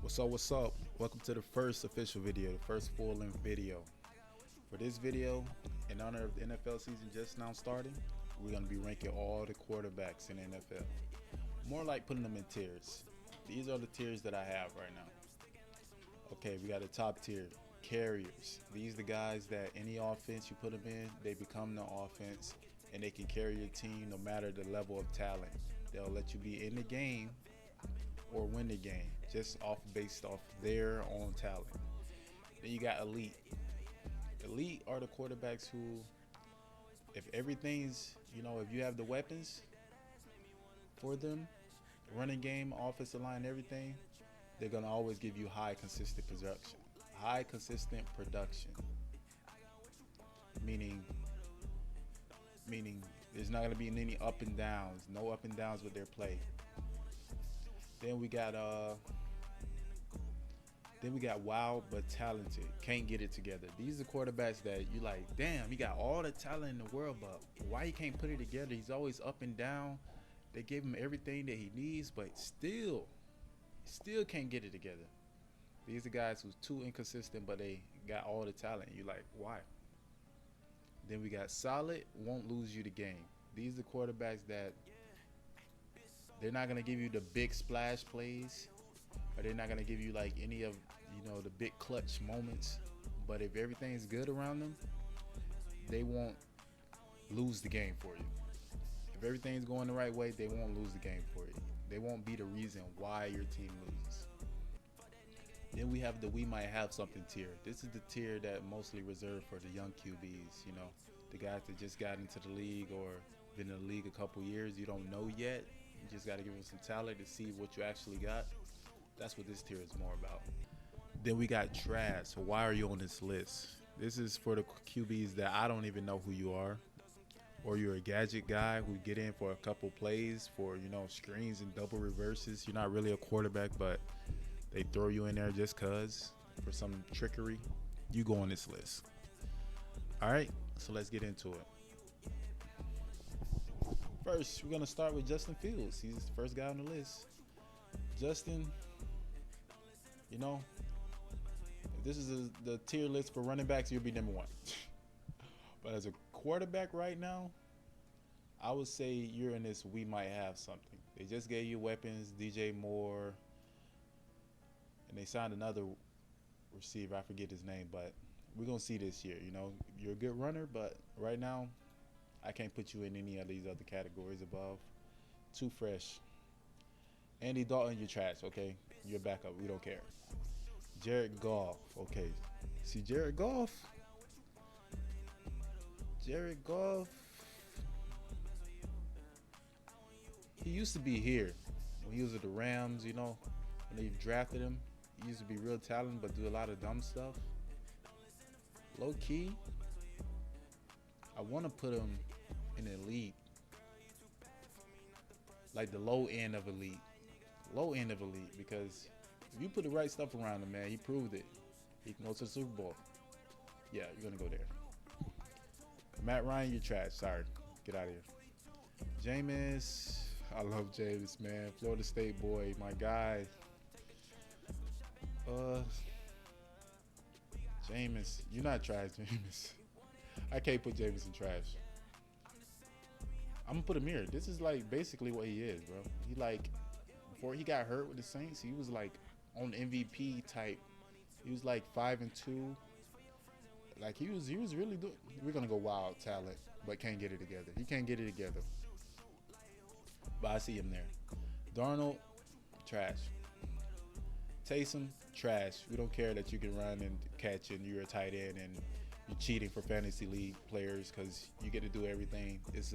What's up? Welcome to the first official video, the first full-length video. For this video, in honor of the NFL season just now starting, we're going to be ranking all the quarterbacks in the NFL. More like putting them in tiers. These are the tiers that I have right now. Okay, we got a top tier, carriers. These are the guys that any offense you put them in, they become the offense, and they can carry your team no matter the level of talent. They'll let you be in the game or win the game just based off their own talent. Then you got elite. Elite are the quarterbacks who, if everything's, if you have the weapons for them, running game, offensive line, everything, they're gonna always give you high consistent production. High consistent production. Meaning there's not gonna be any up and downs, no up and downs with their play. Then we got wild but talented. Can't get it together. These are quarterbacks that you like, damn, he got all the talent in the world, but why he can't put it together? He's always up and down. They give him everything that he needs, but still can't get it together. These are guys who's too inconsistent, but they got all the talent. You like, why? Then we got solid, won't lose you the game. These are quarterbacks that they're not gonna give you the big splash plays, or they're not gonna give you like any of the big clutch moments. But if everything's good around them, they won't lose the game for you. If everything's going the right way, they won't lose the game for you. They won't be the reason why your team loses. Then we have the we might have something tier. This is the tier that mostly reserved for the young QBs, the guys that just got into the league or been in the league a couple years. You don't know yet. You just got to give them some talent to see what you actually got. That's what this tier is more about. Then we got trash. So why are you on this list? This is for the QBs that I don't even know who you are, or you're a gadget guy who get in for a couple plays for screens and double reverses. You're not really a quarterback, but they throw you in there just cause for some trickery. You go on this list. All right, so let's get into it. First, we're gonna start with Justin Fields. He's the first guy on the list. Justin, if this is the tier list for running backs, you'll be number one. But as a quarterback right now, I would say you're in this we might have something. They just gave you weapons, DJ Moore, and they signed another receiver. I forget his name, but we're going to see this year. You're a good runner, but right now, I can't put you in any of these other categories above. Too fresh. Andy Dalton, you're trash, okay? You're backup. We don't care. Jared Goff, okay. See, Jared Goff, he used to be here when he was at the Rams, when they drafted him. He used to be real talented, but do a lot of dumb stuff. Low key, I want to put him in elite, like the low end of elite, because if you put the right stuff around him, man, he proved it. He can go to the Super Bowl. Yeah, you're gonna go there. Matt Ryan, you're trash. Sorry, get out of here. Jameis, I love Jameis, man. Florida State boy, my guy. Jameis, you're not trash, Jameis. I can't put Jameis in trash. I'm gonna put him here. This is like basically what he is, bro. He before he got hurt with the Saints, he was like on MVP type. He was like 5-2. Like he was really doing. We're gonna go wild talent, but can't get it together. He can't get it together. But I see him there. Darnold, trash. Taysom, trash. We don't care that you can run and catch and you're a tight end and you're cheating for fantasy league players because you get to do everything. It's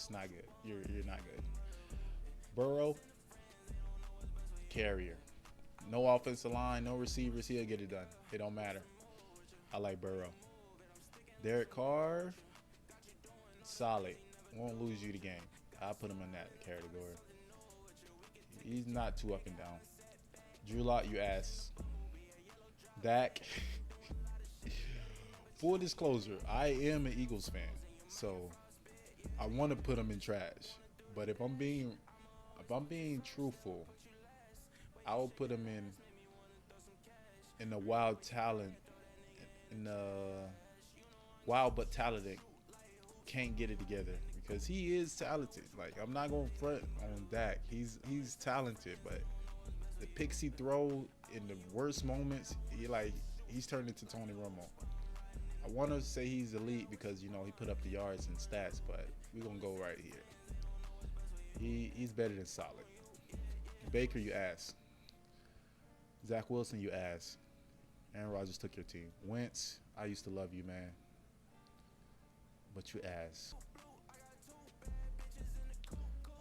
not good. You're not good. Burrow, carrier. No offensive line, no receivers. He'll get it done. It don't matter. I like Burrow. Derek Carr, solid. Won't lose you the game. I'll put him in that category. He's not too up and down. Drew Lock, you ass. Dak. Full disclosure, I am an Eagles fan, so I want to put him in trash. But if I'm being truthful, I will put him in and the wild talent and the wild but talented can't get it together because he is talented. Like I'm not gonna front on Dak. He's talented, but the pixie throw in the worst moments, he's turned into Tony Romo. I want to say he's elite because he put up the yards and stats, but we're gonna go right here. He's better than solid. Baker, you ass. Zach Wilson, you ass. Aaron Rodgers took your team. Wentz, I used to love you, man, but you ass.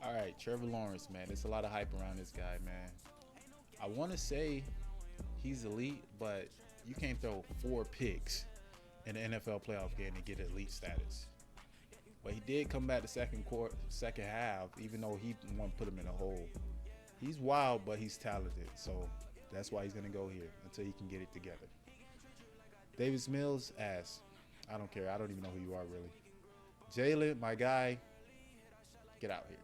All right, Trevor Lawrence, man. There's a lot of hype around this guy, man. I want to say he's elite, but you can't throw 4 picks in the NFL playoff game and get elite status. But he did come back the second half, even though he won't put him in a hole. He's wild, but he's talented, so that's why he's gonna go here until he can get it together. Davis Mills, ass. I don't care. I don't even know who you are really. Jalen, my guy, get out here.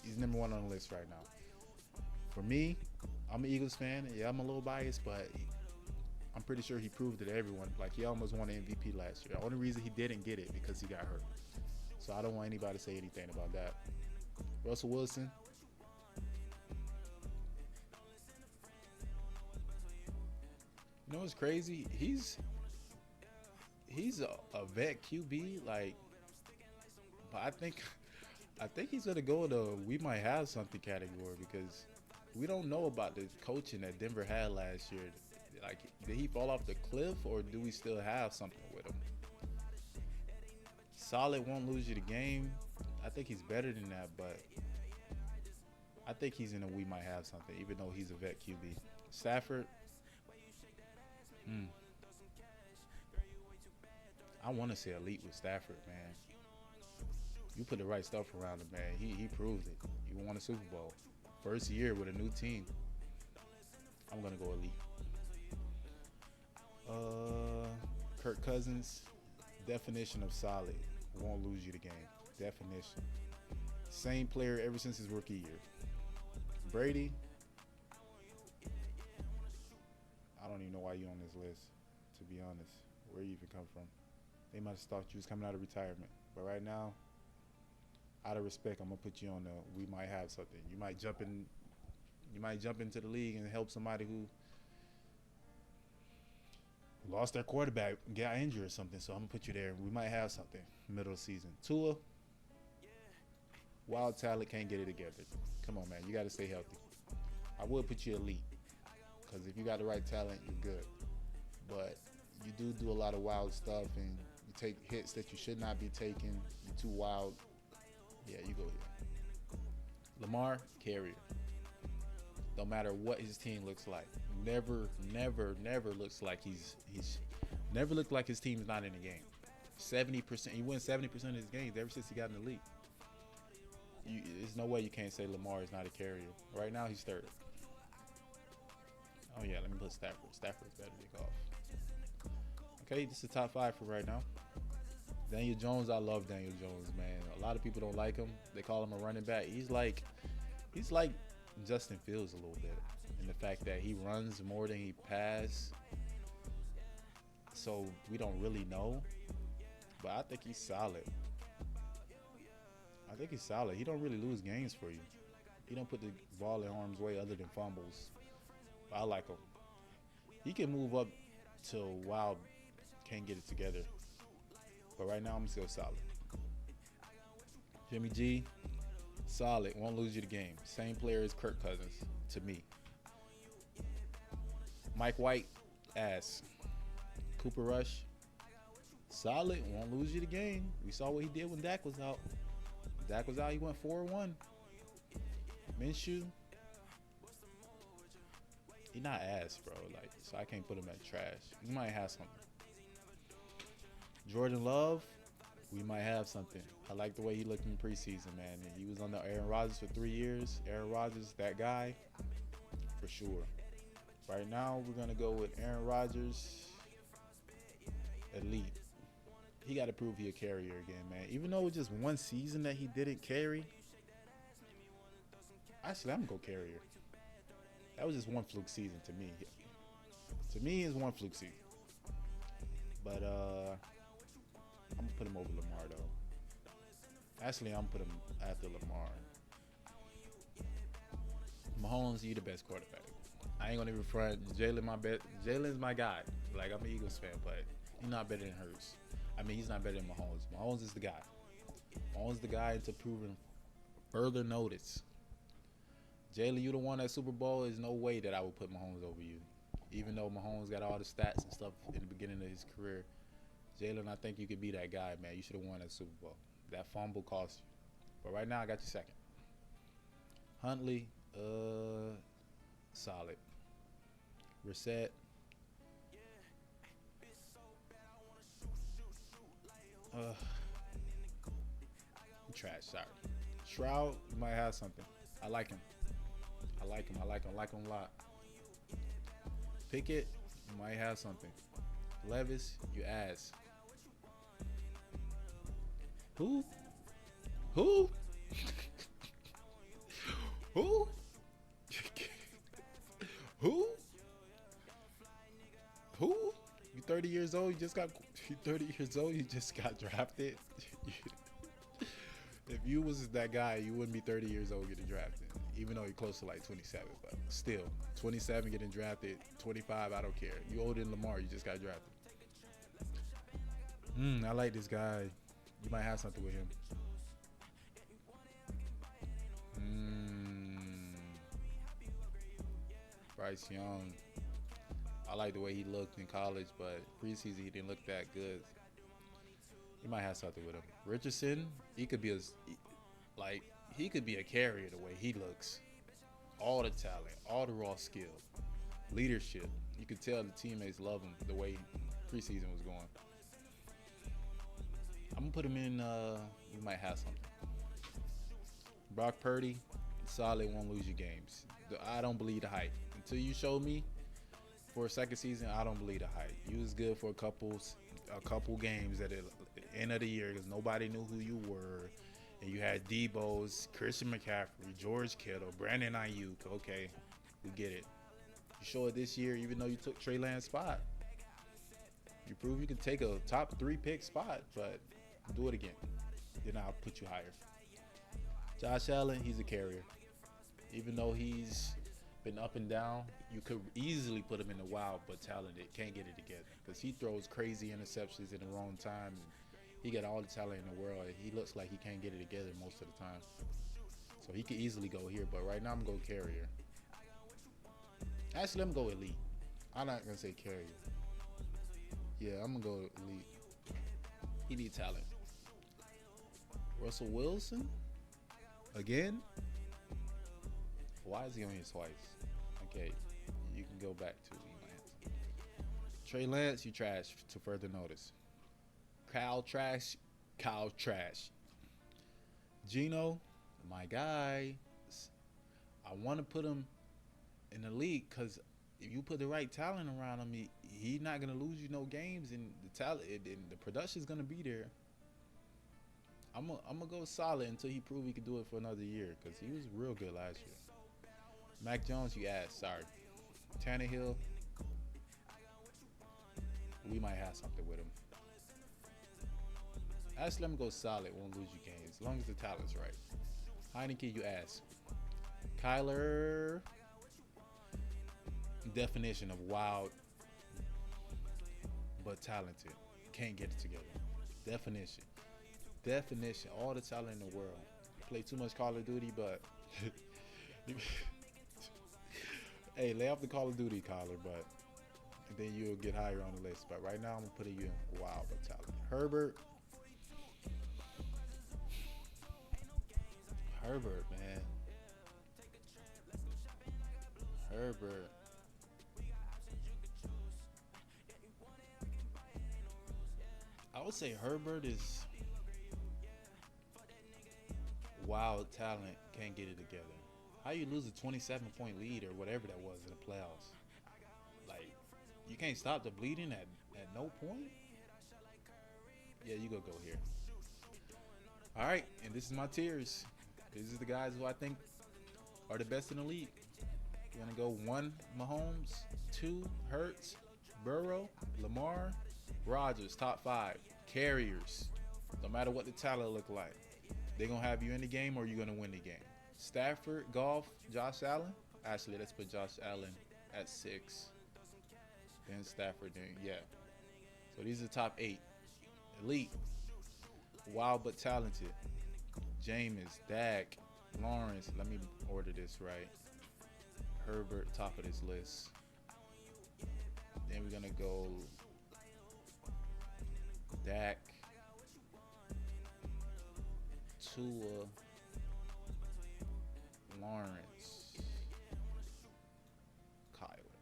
He's number 1 on the list right now. For me, I'm an Eagles fan. Yeah, I'm a little biased, but I'm pretty sure he proved it to everyone. Like, he almost won an MVP last year. The only reason he didn't get it because he got hurt. So I don't want anybody to say anything about that. Russell Wilson. You know what's crazy? He's a vet QB, but I think he's gonna go in the we might have something category because we don't know about the coaching that Denver had last year. Like, did he fall off the cliff or do we still have something with him? Solid won't lose you the game. I think he's better than that, but I think he's in a we might have something, even though he's a vet QB. Stafford. I want to say elite with Stafford, man. You put the right stuff around him, man. He proved it. He won a Super Bowl. First year with a new team. I'm going to go elite. Kirk Cousins, definition of solid. Won't lose you the game. Definition. Same player ever since his rookie year. Brady, I don't even know why you on this list, to be honest. Where you even come from. They might have thought you was coming out of retirement. But right now, out of respect, I'm gonna put you on the we might have something. You might jump into the league and help somebody who lost their quarterback, got injured or something. So I'm gonna put you there. We might have something middle of the season. Tua, wild talent, can't get it together. Come on, man, you gotta stay healthy. I would put you elite because if you got the right talent, you're good. But you do a lot of wild stuff and you take hits that you should not be taking. You're too wild. Yeah, you go here. Lamar, carrier. No matter what his team looks like, never looks like he's never looked like his team's not in the game. 70%, he wins 70% of his games ever since he got in the league. There's no way you can't say Lamar is not a carrier. Right now, he's third. Oh yeah, let me put Stafford. Stafford's better than Goff. Okay, this is the top 5 for right now. Daniel Jones, I love Daniel Jones, man. A lot of people don't like him. They call him a running back. He's like Justin Fields a little bit in the fact that he runs more than he passes. So we don't really know, but I think he's solid. He don't really lose games for you. He don't put the ball in harm's way other than fumbles. But I like him. He can move up to wild, can't get it together. But right now I'm still solid. Jimmy G, solid, won't lose you the game. Same player as Kirk Cousins to me. Mike White, ass. Cooper Rush, solid, won't lose you the game. We saw what he did when Dak was out. Dak was out, he went 4-1. Minshew, he not ass, bro. So I can't put him at trash. He might have something. Jordan Love, we might have something. I like the way he looked in preseason, man. And he was on the Aaron Rodgers for 3 years. Aaron Rodgers, that guy, for sure. Right now, we're going to go with Aaron Rodgers, elite. He got to prove he a carrier again, man. Even though it was just one season that he didn't carry, actually, I'm going to go carrier. That was just one fluke season to me. To me, it's one fluke season. But I'm gonna put him over Lamar though. Actually, I'm gonna put him after Lamar. Mahomes, you the best quarterback. I ain't gonna even front. Jalen, my best. Jalen's my guy. Like I'm an Eagles fan, but he's not better than Hurts. I mean, he's not better than Mahomes. Mahomes is the guy. Mahomes is the guy to prove him further notice. Jalen, you the one at Super Bowl. There's no way that I would put Mahomes over you. Even though Mahomes got all the stats and stuff in the beginning of his career, Jalen, I think you could be that guy, man. You should have won that Super Bowl. That fumble cost you. But right now, I got you second. Huntley, solid. Reset. Trash, sorry. Shroud, you might have something. I like him. I like him a lot. Pickett, you might have something. Levis, you ass. Who? Who? Who? Who? Who? You 30 years old, you 30 years old, you just got drafted. If you was that guy, you wouldn't be 30 years old getting drafted. Even though you're close to like 27, but still, 27 getting drafted, 25, I don't care. You older than Lamar, you just got drafted. I like this guy. You might have something with him. Bryce Young. I like the way he looked in college, but preseason he didn't look that good. You might have something with him. Richardson, he could be he could be a carrier the way he looks. All the talent, all the raw skill, leadership. You could tell the teammates love him the way preseason was going. I'm gonna put him in. You might have something. Brock Purdy, solid, won't lose you games. I don't believe the hype until you show me for a second season. I don't believe the hype. You was good for a couple games at the end of the year because nobody knew who you were, and you had Debo's, Christian McCaffrey, George Kittle, Brandon Ayuk. Okay, we get it. You show it this year, even though you took Trey Lance's spot. You prove you can take a top 3 pick spot, but do it again. Then I'll put you higher. Josh Allen, he's a carrier. Even though he's been up and down, you could easily put him in the wild but talented. Can't get it together because he throws crazy interceptions in the wrong time. And he got all the talent in the world. He looks like he can't get it together most of the time. So he could easily go here, but right now I'm going to go carrier. Actually, I'm going to go elite. I'm not going to say carrier. Yeah, I'm going to go elite. He needs talent. Russell Wilson? Again? Why is he on here twice? Okay, you can go back to Lance. Trey Lance, you trash to further notice. Kyle trash. Gino, my guy. I want to put him in the league because if you put the right talent around him, he's not gonna lose you no games, and the talent and the production is gonna be there. I'm gonna go solid until he prove he can do it for another year because he was real good last year. Mac Jones, you ass. Sorry. Tannehill, we might have something with him. Actually, let me go solid. Won't lose you games as long as the talent's right. Heineke, you ass. Kyler, definition of wild but talented. Can't get it together. Definition. All the talent in the world. Play too much Call of Duty, but hey, lay off the Call of Duty, Kyler, but then you'll get higher on the list. But right now, I'm gonna put you in wild but talent. Herbert, man. Herbert. I would say Herbert is wild talent, can't get it together. How you lose a 27-point lead or whatever that was in the playoffs? Like, you can't stop the bleeding at no point? Yeah, you go here. All right, and this is my tiers. These are the guys who I think are the best in the league. You're going to go 1, Mahomes, 2, Hurts, Burrow, Lamar, Rodgers, top 5. Carriers, no matter what the talent look like, they're going to have you in the game or you're going to win the game. Stafford, Goff, Josh Allen. Actually, let's put Josh Allen at 6. Then Stafford, then, yeah. So these are the top 8. Elite, wild but talented. Jameis, Dak, Lawrence. Let me order this right. Herbert, top of this list. Then we're going to go Dak, Tua, Lawrence, Kyler.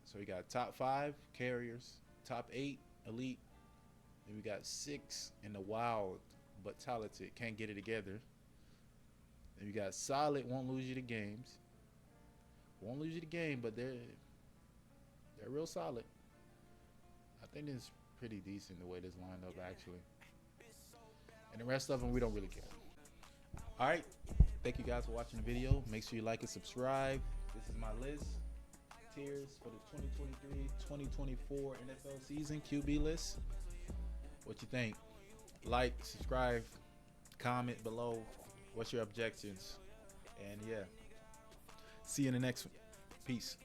So we got top 5 carriers, top 8 elite. Then we got 6 in the wild but talented, can't get it together. Then we got solid, won't lose you the games. Won't lose you the game, but they're real solid. I think it's pretty decent the way this lined up actually. And the rest of them we don't really care. All right, thank you guys for watching the video. Make sure you like and subscribe. This is my list, tiers for the 2023-2024 NFL season QB list. What you think? Like, subscribe, comment below. What's your objections? And yeah, see you in the next one. Peace.